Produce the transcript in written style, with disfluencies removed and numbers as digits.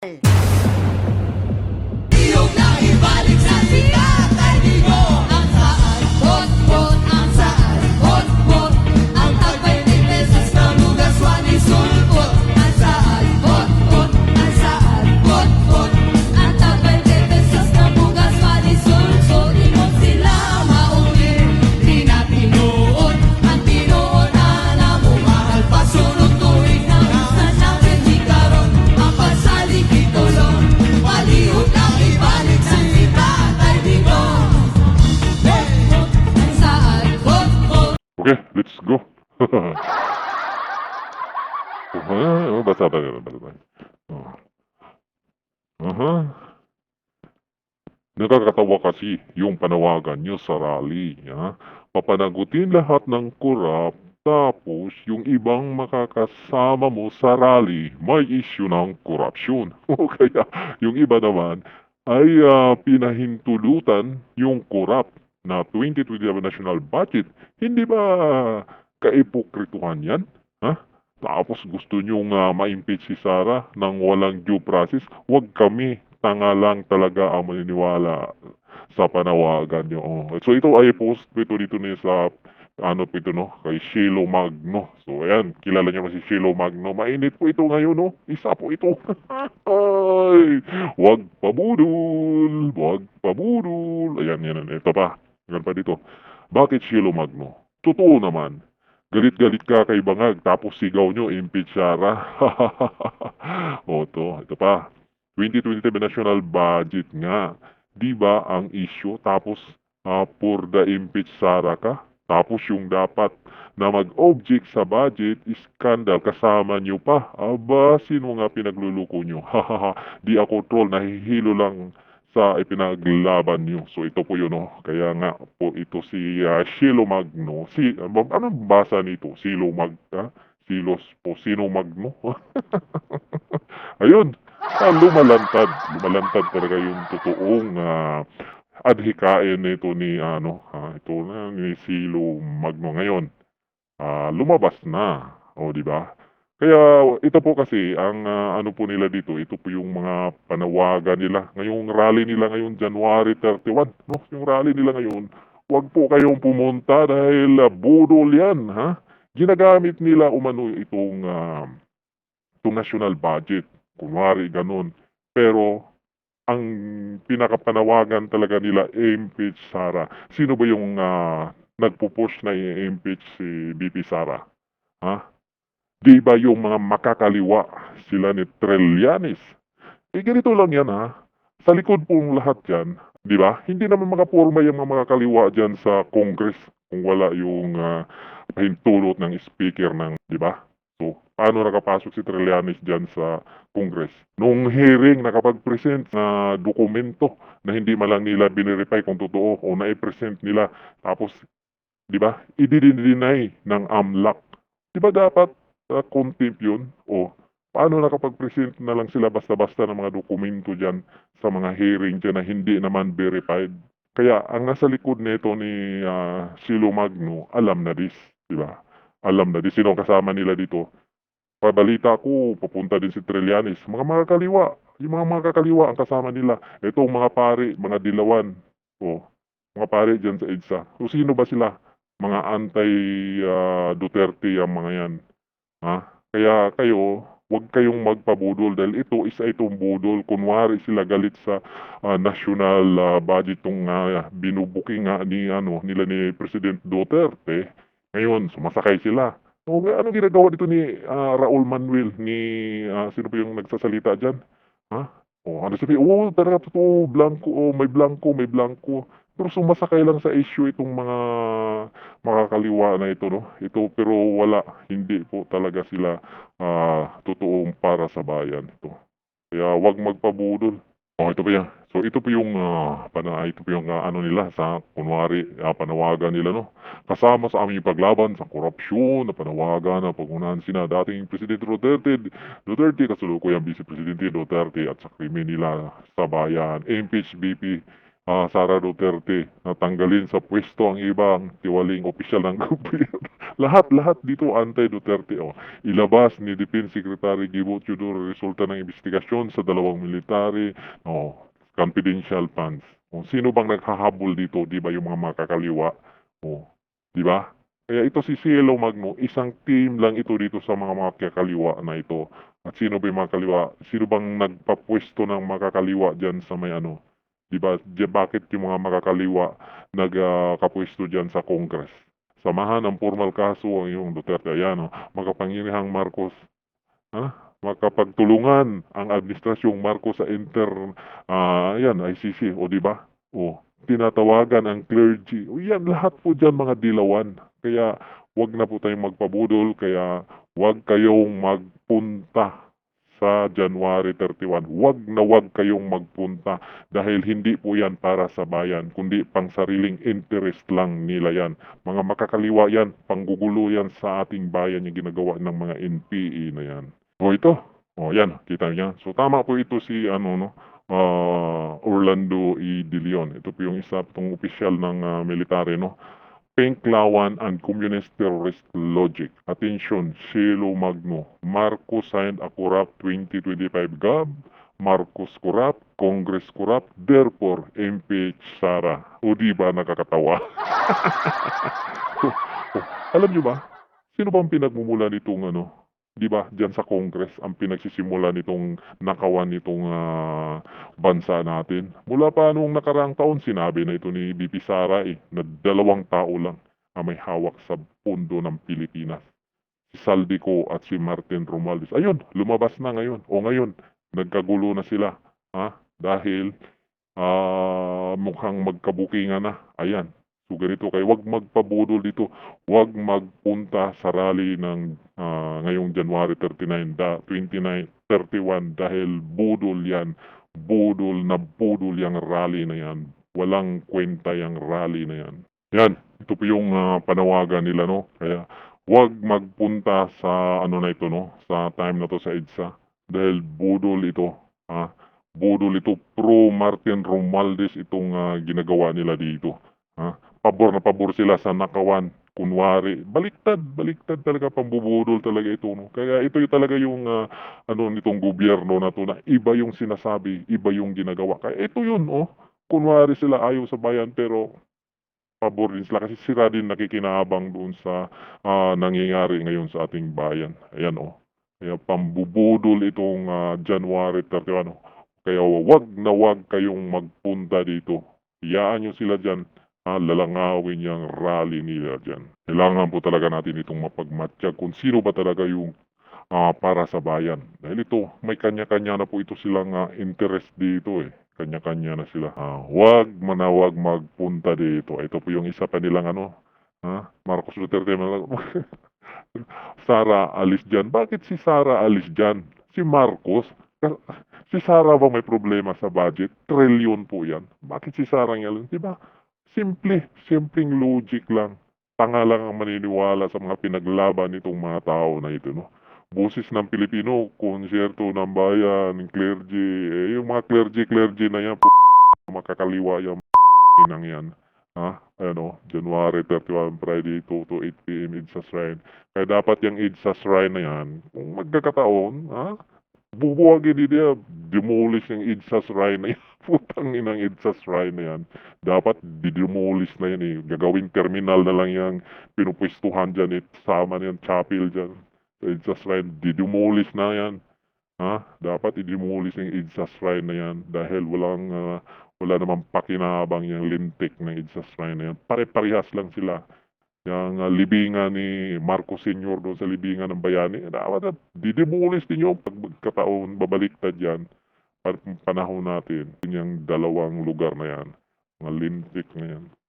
Iyong naibalik sa sikat ay di mo ang saan, bot-bot, ang saan, bot-bot, ang tag 20 pesos na lugas wani sulpot, ang saan, bot-bot, ang saan, bot-bot, ang tag 20 pesos na bugas wani sulpot, di mo sila mauli, di na tinuod, ang tinuod na mahal pa sunod tuwing na minsan namin di karon, ang pagsalik itulong, palihog ang ibalik sa sikat ay di mo. Ang saan, bot-bot. Okay, let's go. Basa tayo. Nakakatawa kasi yung panawagan nyo sa rally. Ha? Papanagutin lahat ng kurap, tapos yung ibang makakasama mo sa rally may issue ng korupsyon. O kaya yung iba naman ay pinahintulutan yung kurap na 2027 national budget. Hindi ba kaipokrituhan yan? Ha? Tapos gusto nyong ma-impeach si Sara nang walang due process? Huwag kami, tanga lang talaga ang maniniwala sa panawagan nyo. Oh. So ito ay post ito dito ni sa ano po ito no, kay Shiloh Magno. So ayan, kilala niyo ba si Shiloh Magno? Mainit po ito ngayon no. Isa po ito. Ay, wag pabudol, wag pabudol. Ayan, yan. Ito pa. Yan pa dito. Bakit Shiloh Magno? Totoo naman. Galit-galit ka kay Bangag, tapos sigaw nyo, impeach Sara. O ito pa. 2027 national budget nga. Di ba ang issue? Tapos, for the impeach Sara ka? Tapos yung dapat na mag-object sa budget, scandal, kasama nyo pa. Aba, sino nga pinagluluko nyo? Di ako troll, nahihilo lang sa ipinaglaban nyo. So ito po yun, no? Kaya nga po ito si Shiloh Magno. Anong basa nito? Shiloh Silos po, Sino Magno? Ayun, lumalantad. Lumalantad talaga yung totoong adhikain nito ni ito na ni Shiloh Magno ngayon. Lumabas na. O, di ba? Kaya ito po kasi ang ano po nila dito, ito po yung mga panawagan nila. Ngayong rally nila ngayon January 31, no? Yung rally nila ngayon, huwag po kayong pumunta dahil budol yan, ha? Ginagamit nila umano itong national budget. Kunwari ganun. Pero ang pinakapanawagan talaga nila impeach Sara. Sino ba yung nagpo-push na i-impeach si BP Sara? Ha? Di ba yung mga makakaliwa sila ni Trillanes? Ganito lang yan ha. Sa likod pong lahat yan, di ba? Hindi naman makapurma yung mga makakaliwa dyan sa Congress kung wala yung pahintulot ng speaker ng, di ba? So, paano nakapasok si Trillanes dyan sa Congress? Nung hearing, nakapag-present na dokumento na hindi malang nila binirify kung totoo o na-present nila. Tapos, di ba? I-deny ng AMLAC. Di ba dapat contempt yun? O paano nakapag-present na lang sila basta-basta ng mga dokumento dyan sa mga hearing dyan na hindi naman verified? Kaya ang nasa likod nito ni Shiloh Magno, alam na dis, di ba? Alam na dis. Sino kasama nila dito? Pabalita ko, papunta din si Trillanes. Mga kaliwa. Yung mga kakaliwa ang kasama nila. Itong mga pare, mga dilawan. O, mga pare dyan sa EDSA. So sino ba sila? Mga anti-Duterte ang mga yan. Ha? Kaya kayo, huwag kayong magpabudol dahil itong budol. Kunwari sila galit sa national budget tong binubuking nila ni President Duterte. Ngayon, sumasakay sila. So, anong ginagawa dito ni Raul Manuel? Sino pa yung nagsasalita dyan? Ha? Ano sabi? Talaga totoo, blanco, may blanco. Pero sumasakay lang sa issue itong mga makakaliwa na ito, no? Ito, pero wala, hindi po talaga sila totoong para sa bayan ito. Kaya wag magpabudol. Ito pa yan. So ito po yung ano nila sa kunwari panawagan nila, no? Kasama sa aming paglaban sa korupsyon na panawagan na pagunahan sina dating Presidente Duterte, kasalukuyang Vice Presidente Duterte at sa krimen nila sa bayan. Impeach BP Sara Duterte, natanggalin sa pwesto ang ibang tiwaling opisyal ng gobyerno. Lahat dito anti-Duterte. Oh. Ilabas ni Defense Secretary Gibo Teodoro resulta ng investigasyon sa dalawang military, oh, confidential funds. Oh, sino bang naghahabol dito? Di ba yung mga makakaliwa? Oh, di ba? Kaya ito si Cielo Magno, isang team lang ito dito sa mga makakaliwa na ito. At sino ba yung makakaliwa? Sino bang nagpapwesto ng makakaliwa dyan sa may ano? Di ba? Bakit yung mga makakaliwa nagkapwesto dyan sa Congress? Samahan ng formal kaso ang iyong Duterte. Ayan, oh, makapangyarihang Marcos. Ha? Makapagtulungan ang administrasyong Marcos sa ayan, ICC. O, di ba? O, tinatawagan ang clergy. O, yan, lahat po dyan mga dilawan. Kaya, wag na po tayong magpabudol. Kaya, wag kayong magpunta sa January 31. Wag kayong magpunta dahil hindi po yan para sa bayan, kundi pang sariling interest lang nila yan. Mga makakaliwa yan, panggugulo yan sa ating bayan yung ginagawa ng mga NPA na yan. O ito, o yan, kita niya. So tama po ito si Orlando E. De Leon. Ito po yung isa itong opisyal ng military, no? Penklawan and Communist Terrorist Logic. Attention, Cielo Magno. Marcos signed a corrupt 2025 GAB. Marcos corrupt, Congress corrupt, therefore impeach Sara. O di ba nakakatawa? Alam nyo ba, sino ba ang pinagmumula nitong di ba, diyan sa Congress, ang pinagsisimula nitong nakawan nitong bansa natin. Mula pa noong nakaraang taon, sinabi na ito ni BP Sara na 2 tao lang ang may hawak sa pundo ng Pilipinas. Si Saldico at si Martin Romualdez. Ayun, lumabas na ngayon. O ngayon, nagkagulo na sila. Ha? Dahil mukhang magkabukingan na. Ayan. So ganito kayo, wag magpabudol dito. Wag magpunta sa rally ng ngayong January 31 dahil budol yan. Budol yung rally na yan. Walang kwenta yung rally na yan. Yan, ito po yung panawagan nila, no? Kaya wag magpunta sa na ito, no? Sa time na to sa EDSA dahil budol ito. Budol ito, pro Martin Romualdez itong ginagawa nila dito. Pabor na pabor sila sa nakawan. Kunwari, baliktad talaga, pambubudol talaga ito. No? Kaya ito yung talaga yung nitong gobyerno na to na iba yung sinasabi, iba yung ginagawa. Kaya ito yun, kunwari sila ayaw sa bayan pero pabor din sila kasi sila din nakikinabang doon sa nangyayari ngayon sa ating bayan. Ayan Kaya pambubudol itong January 31. Kaya wag kayong magpunta dito. Iyaan nyo sila dyan. Lalangawin yung rally nila dyan. Kailangan po talaga natin itong mapagmatsyag kung sino ba talaga yung para sa bayan. Dahil ito, may kanya-kanya na po ito silang interest dito Kanya-kanya na sila. Wag magpunta dito. Ito po yung isa pa nilang Marcos Duterte. Sara alis dyan. Bakit si Sara alis dyan? Si Marcos? Si Sara ba may problema sa budget? Trilyon po yan. Bakit si Sara ngayon? Diba? Simpleng logic lang. Tanga lang ang maniniwala sa mga pinaglaban nitong mga tao na ito, no? Boses ng Pilipino, konsyerto ng bayan, clergy, yung mga clergy na yan, makakaliwa yung inang yan. January 31, Friday, 2 to 8 p.m. EDSA Shrine. Kaya dapat yung EDSA Shrine na yan, kung magkakataon, bubuwagin din demolish yung EDSA Shrine na yan. Putang inang EDSA Shrine na yan. Dapat didemolish na yan Gagawing terminal na lang yung pinupwestuhan dyan Sama na yung chapel dyan. Sa EDSA Shrine, didemolish na yan. Dapat i-demolish yung EDSA Shrine na yan. Dahil wala namang pakinabang yung lintik ng EDSA Shrine na yan. Pare-parehas lang sila. Yung libingan ni Marcos Sr. doon sa libingan ng bayani, dapat didemolish din yung pagkataon, babaliktad yan. Panahon natin, yung 2 lugar na yan, mga lintik na yan.